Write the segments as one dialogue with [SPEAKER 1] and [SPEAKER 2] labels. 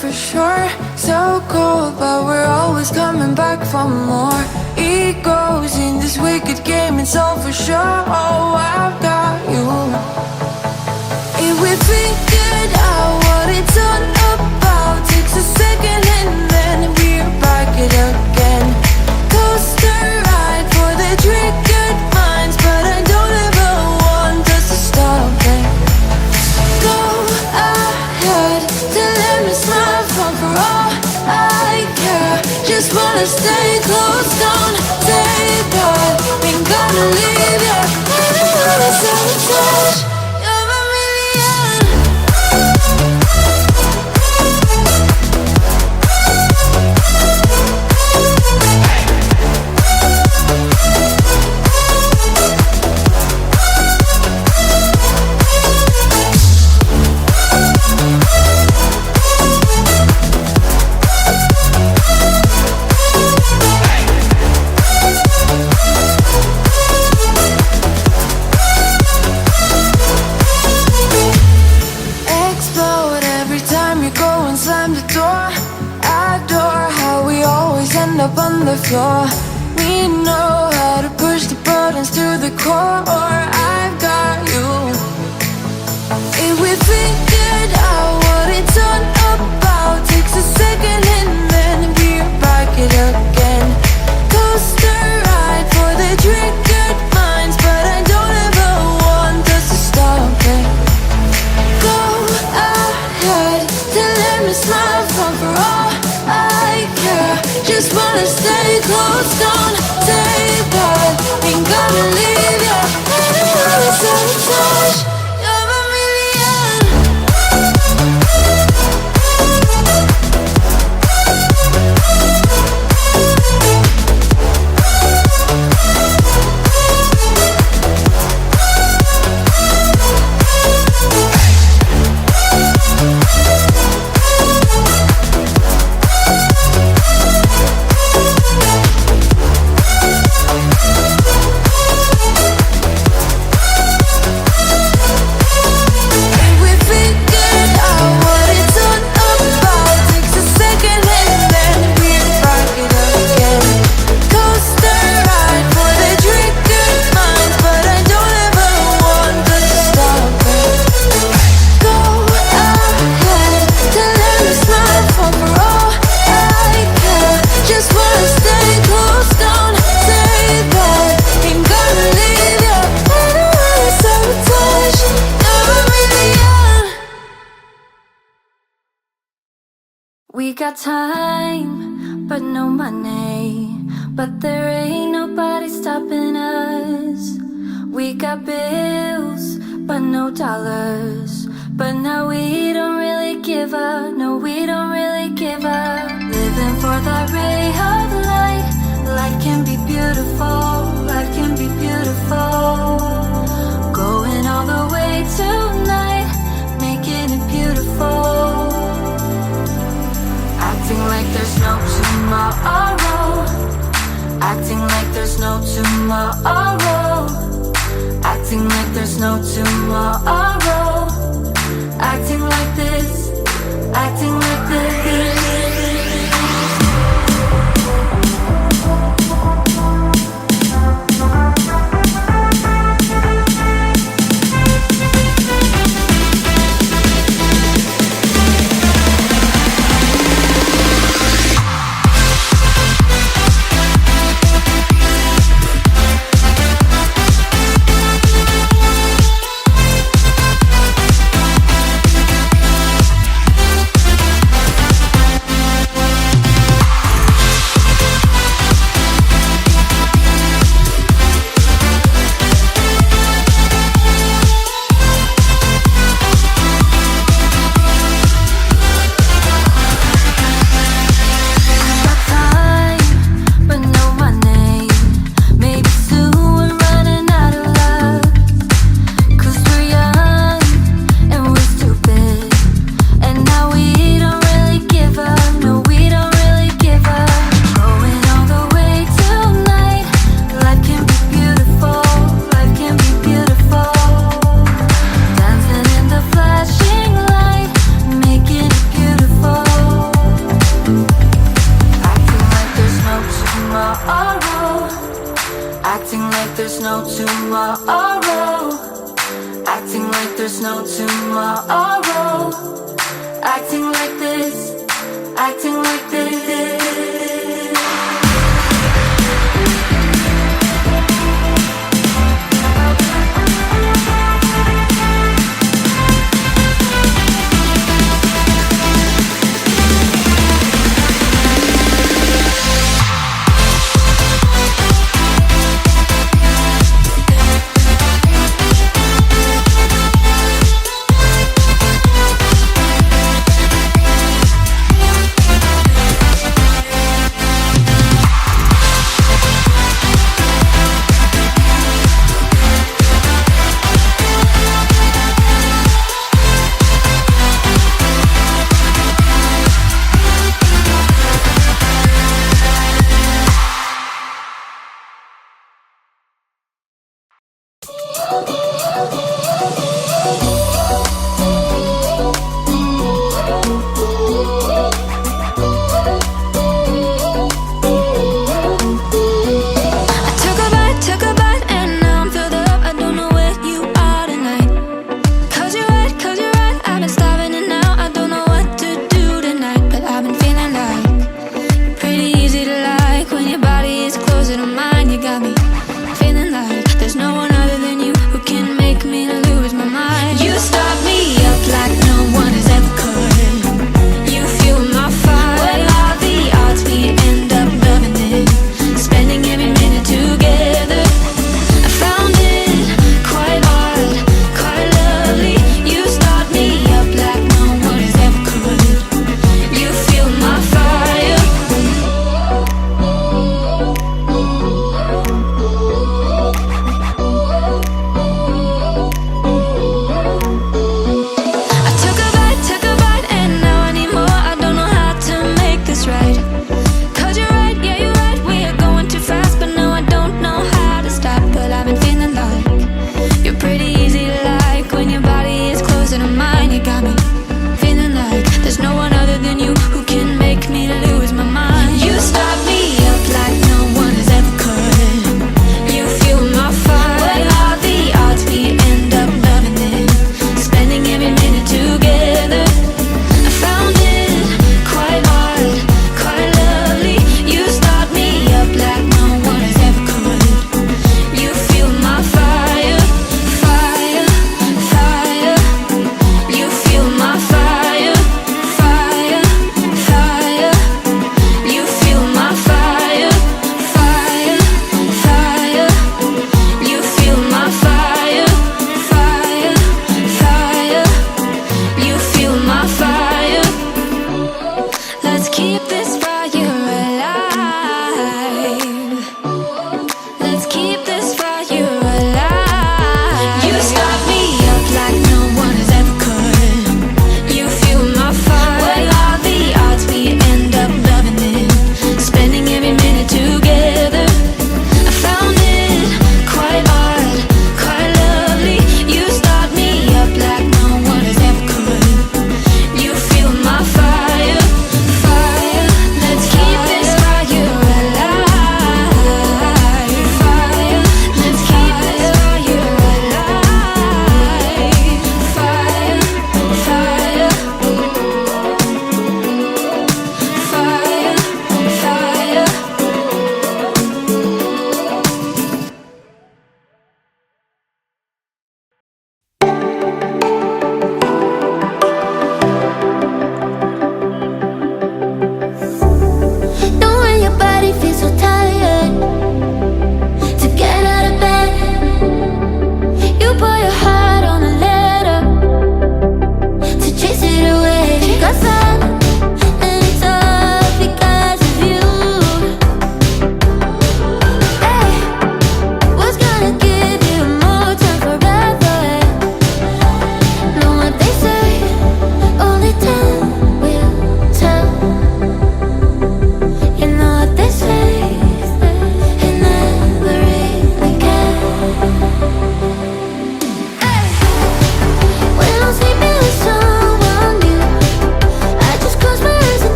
[SPEAKER 1] for sure. So cold, but we're always coming back for more. Egos in this wicked game, it's all for sure. Oh, I've got you. If we figured out what it's all about, takes a second and then we're back it again. Coaster ride for the triggered minds, but I don't ever want us to stop it. Go ahead to let me smile from for all I care. Just wanna stay close, don't take that. Ain't gonna leave ya. I don't wanna sabotage. You're a million. Explode every time you go and slam the door. Adore how we always end up on the floor. We know how to push the buttons to the core. I've got you. If we figured out what it's all about, takes a second and then we're back it again. Coaster ride for the triggered minds, but I don't ever want us to stop it. Go ahead to let me smile from for all I care. Just wanna stay close, don't take that. Ain't gonna leave ya. I don't wanna sabotage. You're a million. We got time, but no money. But there ain't nobody stopping us. We got bills, but no dollars. But now we don't really give up. No, we don't really give up. Living for that ray of light. Life can be beautiful. Life can be beautiful. Going all the way tonight, making it beautiful. Acting like there's no tomorrow. Acting like there's no tomorrow. Acting like there's no tomorrow. Acting like this. Acting like this. like there's no tomorrow. Acting like this, acting like this.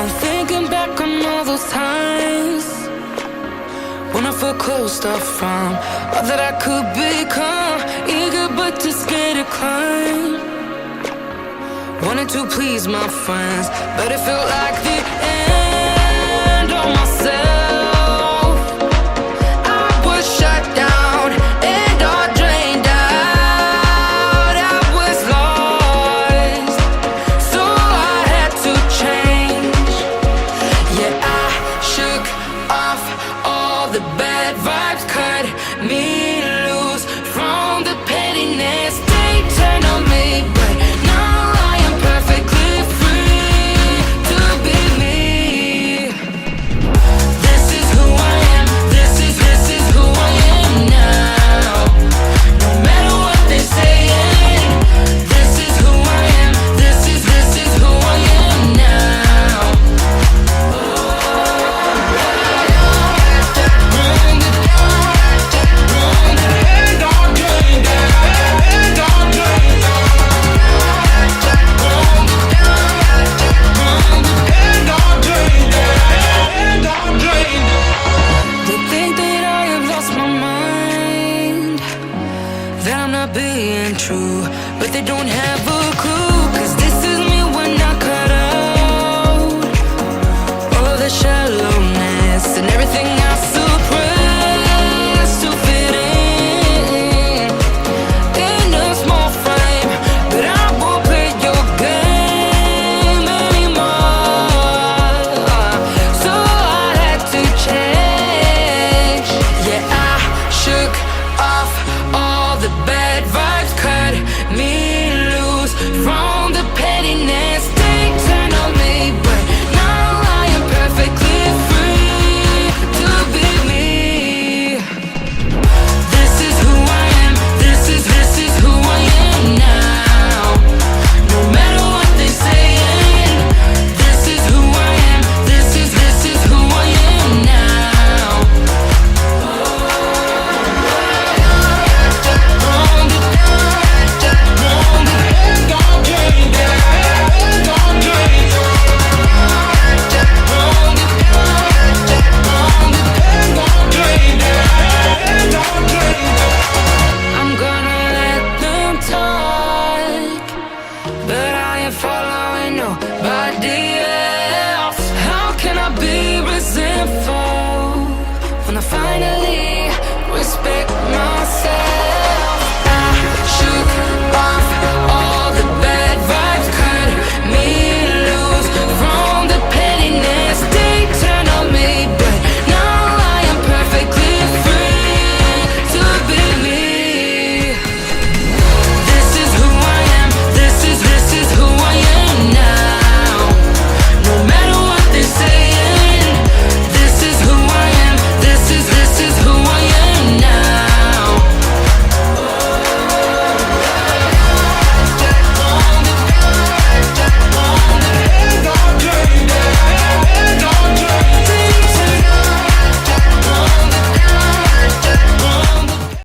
[SPEAKER 1] I'm thinking back on all those times when I felt closed off from all that I could become. Eager but too scared to climb. Wanted to please my friends, but it felt like the end of myself. I was shut down and all drained out. I was lost, so I had to change. Yeah, I shook off all the bad vibes, cut me loose from the pettiness they turned on me. But now I am perfectly free to be me. This is who I am. This is who I am now. No matter what they're saying, this is who I am. This is who I am now. They think that I have lost my mind, that I'm not being true, but they don't have a clue.